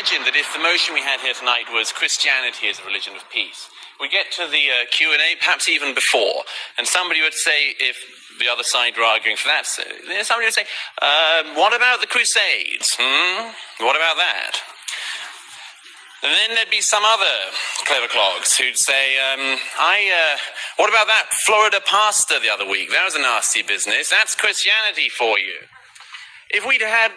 imagine that if the motion we had here tonight was Christianity is a religion of peace, we get to the Q&A, perhaps even before, and somebody would say, if the other side were arguing for that, somebody would say, what about the Crusades? What about that? And then there'd be some other clever clogs who'd say, what about that Florida pastor the other week? That was a nasty business. That's Christianity for you. If we'd had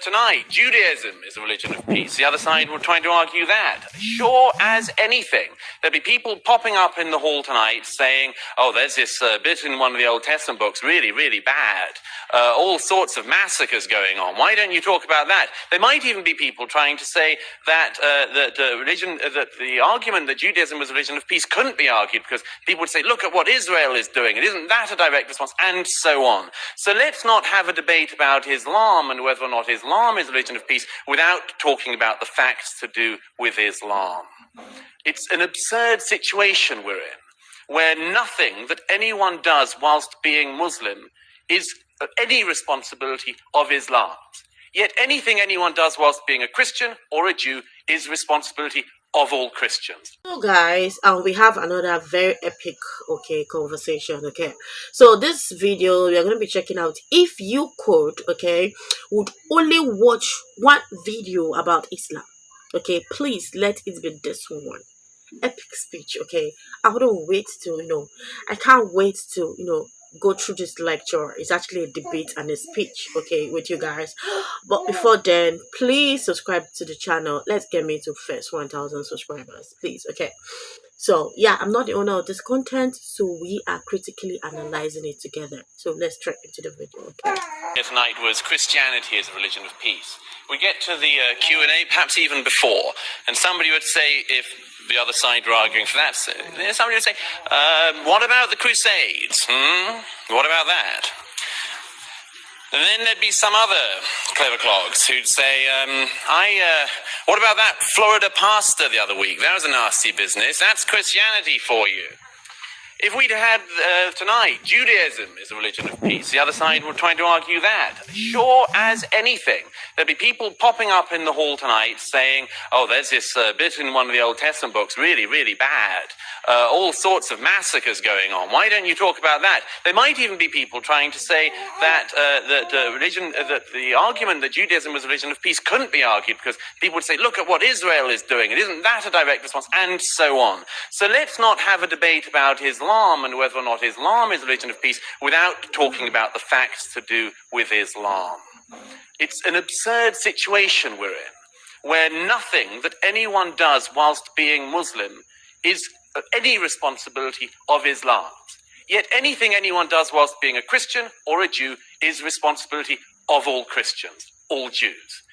tonight, Judaism is a religion of peace, the other side were trying to argue that. Sure as anything. There'd be people popping up in the hall tonight saying, oh, there's this bit in one of the Old Testament books, really, really bad. All sorts of massacres going on. Why don't you talk about that? There might even be people trying to say that the argument that Judaism was a religion of peace couldn't be argued because people would say, look at what Israel is doing. And isn't that a direct response? And so on. So let's not have a debate about Islam and whether or not Islam is a religion of peace without talking about the facts to do with Islam. It's an absurd situation we're in, where nothing that anyone does whilst being Muslim is any responsibility of Islam's. Yet anything anyone does whilst being a Christian or a Jew is responsibility of all Christians. So guys, we have another very epic conversation. So this video we are going to be checking out, if you could would only watch one video about Islam, please let it be this one. Epic speech. I wouldn't wait to I can't wait to go through this lecture. It's actually a debate and a speech with you guys, but before then, please subscribe to the channel. Let's get me to first 1,000 subscribers, please. So yeah, I'm not the owner of this content, so we are critically analyzing it together. So let's try into the video. Tonight was Christianity is a religion of peace. We get to the Q&A, perhaps even before, and somebody would say, if the other side were arguing for that, somebody would say, what about the Crusades? What about that? And then there'd be some other clever clogs who'd say, what about that Florida pastor the other week? That was a nasty business. That's Christianity for you. If we'd had tonight, Judaism is a religion of peace, the other side were trying to argue that. Sure as anything. There'd be people popping up in the hall tonight saying, oh, there's this bit in one of the Old Testament books, really, really bad. All sorts of massacres going on. Why don't you talk about that? There might even be people trying to say that the argument that Judaism was a religion of peace couldn't be argued because people would say, look at what Israel is doing. And isn't that a direct response? And so on. So let's not have a debate about Islam and whether or not Islam is a religion of peace without talking about the facts to do with Islam. It's an absurd situation we're in, where nothing that anyone does whilst being Muslim is any responsibility of Islam's. Yet anything anyone does whilst being a Christian or a Jew is responsibility of all Christians, all Jews.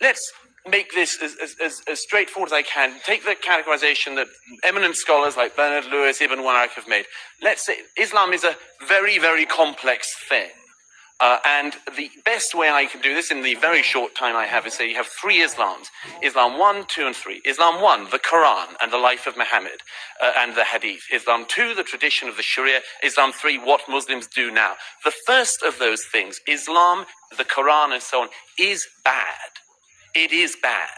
Let's make this as straightforward as I can. Take the categorization that eminent scholars like Bernard Lewis, Ibn Waraq have made. Let's say Islam is a very, very complex thing. And the best way I can do this in the very short time I have is say you have three Islams. Islam 1, 2, and 3. Islam 1, the Quran and the life of Muhammad and the Hadith. Islam 2, the tradition of the Sharia. Islam 3, what Muslims do now. The first of those things, Islam, the Quran and so on, is bad. It is bad.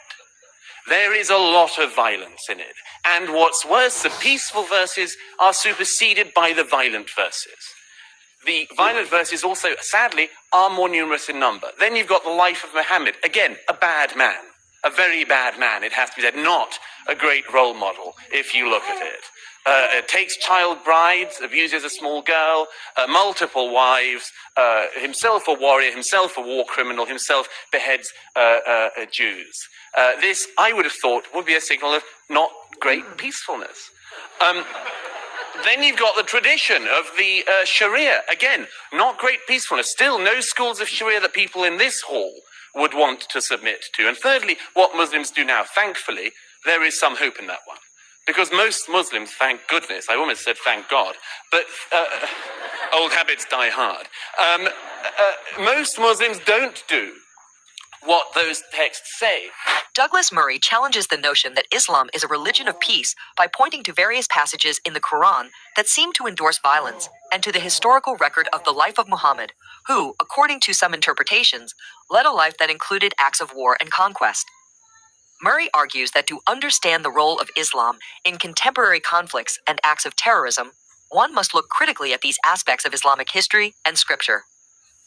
There is a lot of violence in it. And what's worse, the peaceful verses are superseded by the violent verses. The violent verses also, sadly, are more numerous in number. Then you've got the life of Muhammad. Again, a bad man. A very bad man, it has to be said. Not a great role model, if you look at it. Takes child brides, abuses a small girl, multiple wives, himself a warrior, himself a war criminal, himself beheads Jews. This, I would have thought, would be a signal of not great peacefulness. Then you've got the tradition of the Sharia. Again, not great peacefulness. Still, no schools of Sharia that people in this hall would want to submit to. And thirdly, what Muslims do now. Thankfully, there is some hope in that one. Because most Muslims, thank goodness, I almost said thank God, but old habits die hard. Most Muslims don't do what those texts say. Douglas Murray challenges the notion that Islam is a religion of peace by pointing to various passages in the Quran that seem to endorse violence and to the historical record of the life of Muhammad, who, according to some interpretations, led a life that included acts of war and conquest. Murray argues that to understand the role of Islam in contemporary conflicts and acts of terrorism, one must look critically at these aspects of Islamic history and scripture.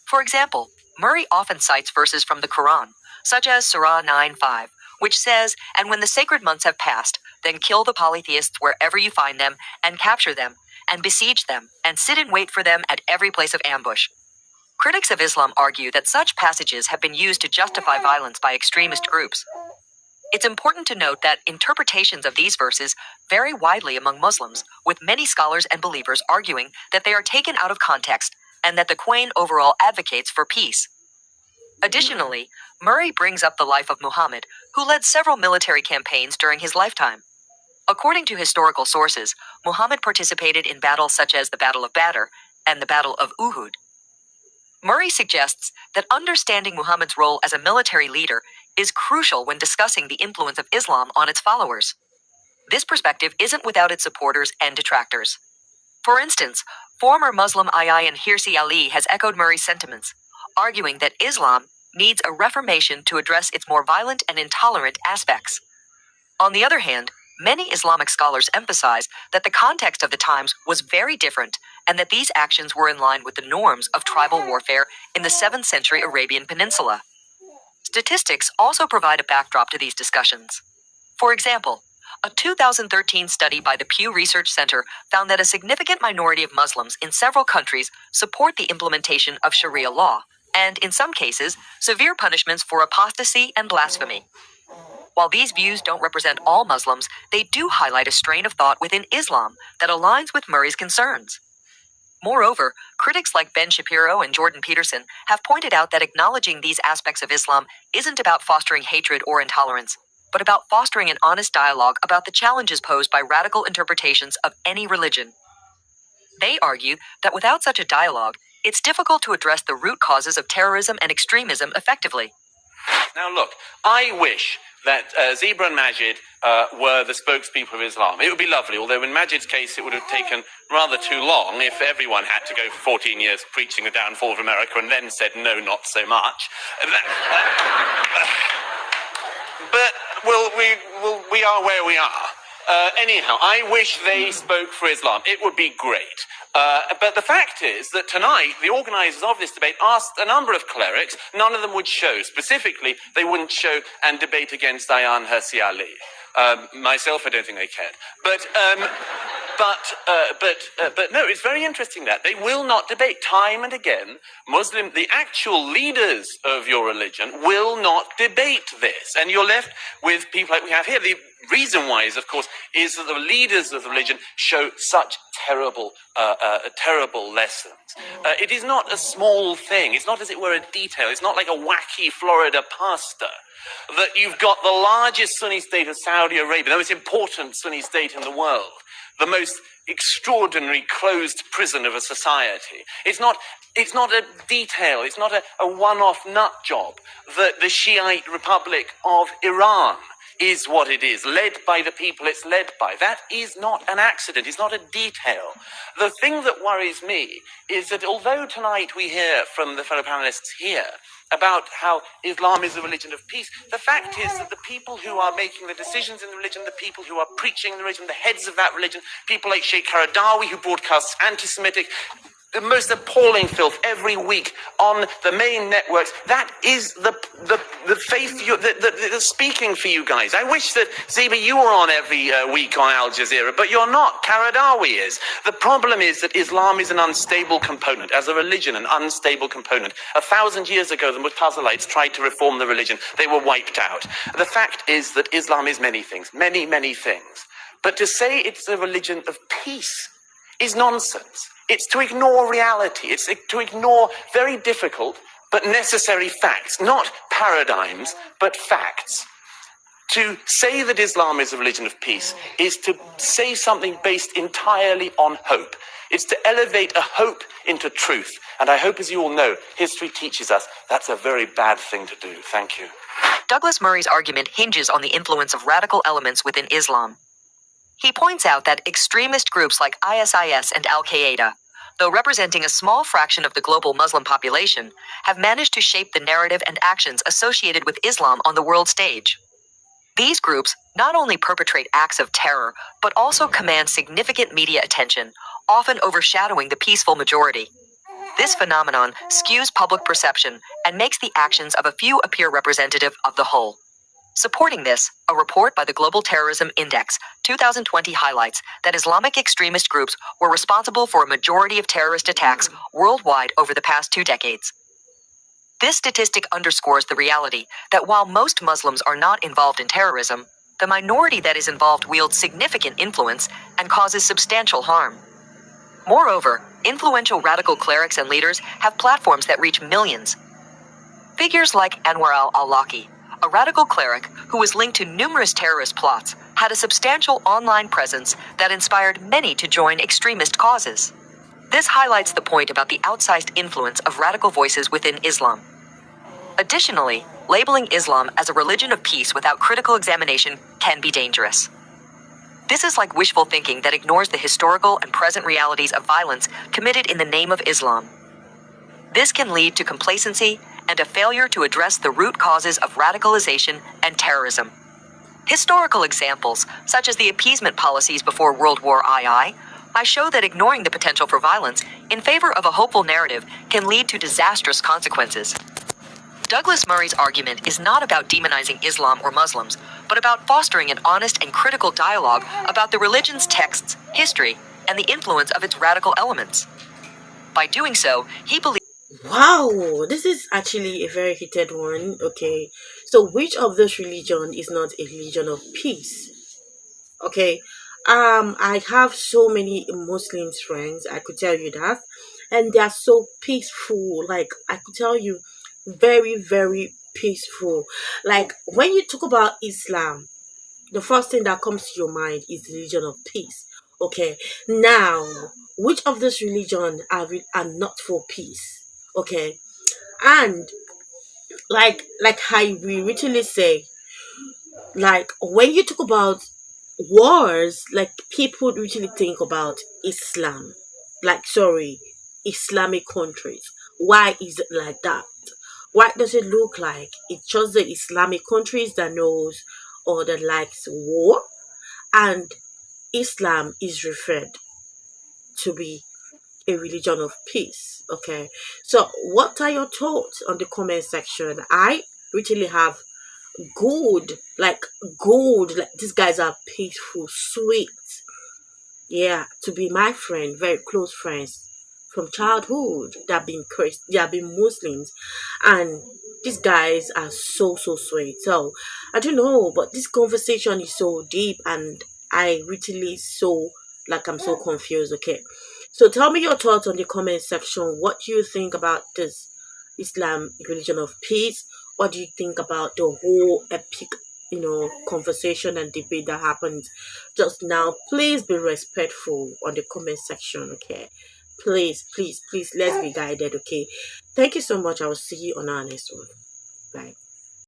For example, Murray often cites verses from the Quran, such as Surah 9:5, which says, "And when the sacred months have passed, then kill the polytheists wherever you find them, and capture them, and besiege them, and sit in wait for them at every place of ambush." Critics of Islam argue that such passages have been used to justify violence by extremist groups. It's important to note that interpretations of these verses vary widely among Muslims, with many scholars and believers arguing that they are taken out of context and that the Quran overall advocates for peace. Additionally, Murray brings up the life of Muhammad, who led several military campaigns during his lifetime. According to historical sources, Muhammad participated in battles such as the Battle of Badr and the Battle of Uhud. Murray suggests that understanding Muhammad's role as a military leader is crucial when discussing the influence of Islam on its followers. This perspective isn't without its supporters and detractors. For instance, former Muslim Ayyan Hirsi Ali has echoed Murray's sentiments, arguing that Islam needs a reformation to address its more violent and intolerant aspects. On the other hand, many Islamic scholars emphasize that the context of the times was very different and that these actions were in line with the norms of tribal warfare in the 7th century Arabian Peninsula. Statistics also provide a backdrop to these discussions. For example, a 2013 study by the Pew Research Center found that a significant minority of Muslims in several countries support the implementation of Sharia law, and in some cases, severe punishments for apostasy and blasphemy. While these views don't represent all Muslims, they do highlight a strain of thought within Islam that aligns with Murray's concerns. Moreover, critics like Ben Shapiro and Jordan Peterson have pointed out that acknowledging these aspects of Islam isn't about fostering hatred or intolerance, but about fostering an honest dialogue about the challenges posed by radical interpretations of any religion. They argue that without such a dialogue, it's difficult to address the root causes of terrorism and extremism effectively. Now look, I wish that Zebra and Majid were the spokespeople of Islam. It would be lovely, although in Majid's case it would have taken rather too long if everyone had to go for 14 years preaching the downfall of America and then said no, not so much. But we are where we are. Anyhow, I wish they spoke for Islam. It would be great. But the fact is that tonight, the organisers of this debate asked a number of clerics. None of them would show. Specifically, they wouldn't show and debate against Ayyan Hirsi Ali. Myself, I don't think they cared. But no, it's very interesting that they will not debate. Time and again, the actual leaders of your religion will not debate this. And you're left with people like we have here. The reason why is, of course, is that the leaders of the religion show such terrible lessons. It is not a small thing. It's not, as it were, a detail. It's not like a wacky Florida pastor. That you've got the largest Sunni state of Saudi Arabia, the most important Sunni state in the world, the most extraordinary closed prison of a society. It's not a detail. It's not a one-off nut job that the Shiite Republic of Iran is what it is, led by the people it's led by. That is not an accident. It's not a detail. The thing that worries me is that although tonight we hear from the fellow panelists here about how Islam is a religion of peace, the fact is that the people who are making the decisions in the religion, the people who are preaching the religion, the heads of that religion, people like Sheikh Qaradawi, who broadcasts anti-Semitic, the most appalling filth every week on the main networks, that is the faith that's speaking for you guys. I wish that, Zeba, you were on every week on Al Jazeera, but you're not. Qaradawi is. The problem is that Islam is an unstable component. As a religion, an unstable component. 1,000 years ago, the Mutazilites tried to reform the religion. They were wiped out. The fact is that Islam is many things. Many, many things. But to say it's a religion of peace is nonsense. It's to ignore reality. It's to ignore very difficult but necessary facts, not paradigms, but facts. To say that Islam is a religion of peace is to say something based entirely on hope. It's to elevate a hope into truth. And I hope, as you all know, history teaches us that's a very bad thing to do. Thank you. Douglas Murray's argument hinges on the influence of radical elements within Islam. He points out that extremist groups like ISIS and Al-Qaeda, though representing a small fraction of the global Muslim population, have managed to shape the narrative and actions associated with Islam on the world stage. These groups not only perpetrate acts of terror, but also command significant media attention, often overshadowing the peaceful majority. This phenomenon skews public perception and makes the actions of a few appear representative of the whole. Supporting this, a report by the Global Terrorism Index 2020 highlights that Islamic extremist groups were responsible for a majority of terrorist attacks worldwide over the past 2 decades. This statistic underscores the reality that while most Muslims are not involved in terrorism, the minority that is involved wields significant influence and causes substantial harm. Moreover, influential radical clerics and leaders have platforms that reach millions. Figures like Anwar al-Awlaki, a radical cleric who was linked to numerous terrorist plots, had a substantial online presence that inspired many to join extremist causes. This highlights the point about the outsized influence of radical voices within Islam. Additionally, labeling Islam as a religion of peace without critical examination can be dangerous. This is like wishful thinking that ignores the historical and present realities of violence committed in the name of Islam. This can lead to complacency and a failure to address the root causes of radicalization and terrorism. Historical examples, such as the appeasement policies before World War II, show that ignoring the potential for violence in favor of a hopeful narrative can lead to disastrous consequences. Douglas Murray's argument is not about demonizing Islam or Muslims, but about fostering an honest and critical dialogue about the religion's texts, history, and the influence of its radical elements. By doing so, he believes. Wow, this is actually a very heated one. Okay, so which of those religion is not a religion of peace? Okay, I have so many Muslims friends, I could tell you that, and they are so peaceful. Like, I could tell you, very, very peaceful. Like, when you talk about Islam, the first thing that comes to your mind is the religion of peace. Okay, now which of those religion are not for peace? Okay, and like I will literally say, like when you talk about wars, like people usually think about Islam, like sorry, Islamic countries. Why is it like that? Why does it look like it's just the Islamic countries that knows or that likes war, and Islam is referred to be a religion of peace? Okay, so what are your thoughts on the comment section? I literally have good, like good, like these guys are peaceful, sweet. Yeah, to be my friend, very close friends from childhood. They have been Muslims, and these guys are so sweet. So I don't know, but this conversation is so deep, and I really so like I'm so confused. Okay, so tell me your thoughts on the comment section. What do you think about this Islam religion of peace? What do you think about the whole epic, conversation and debate that happened just now? Please be respectful on the comment section, okay? Please, let's be guided, okay? Thank you so much. I will see you on our next one. Bye.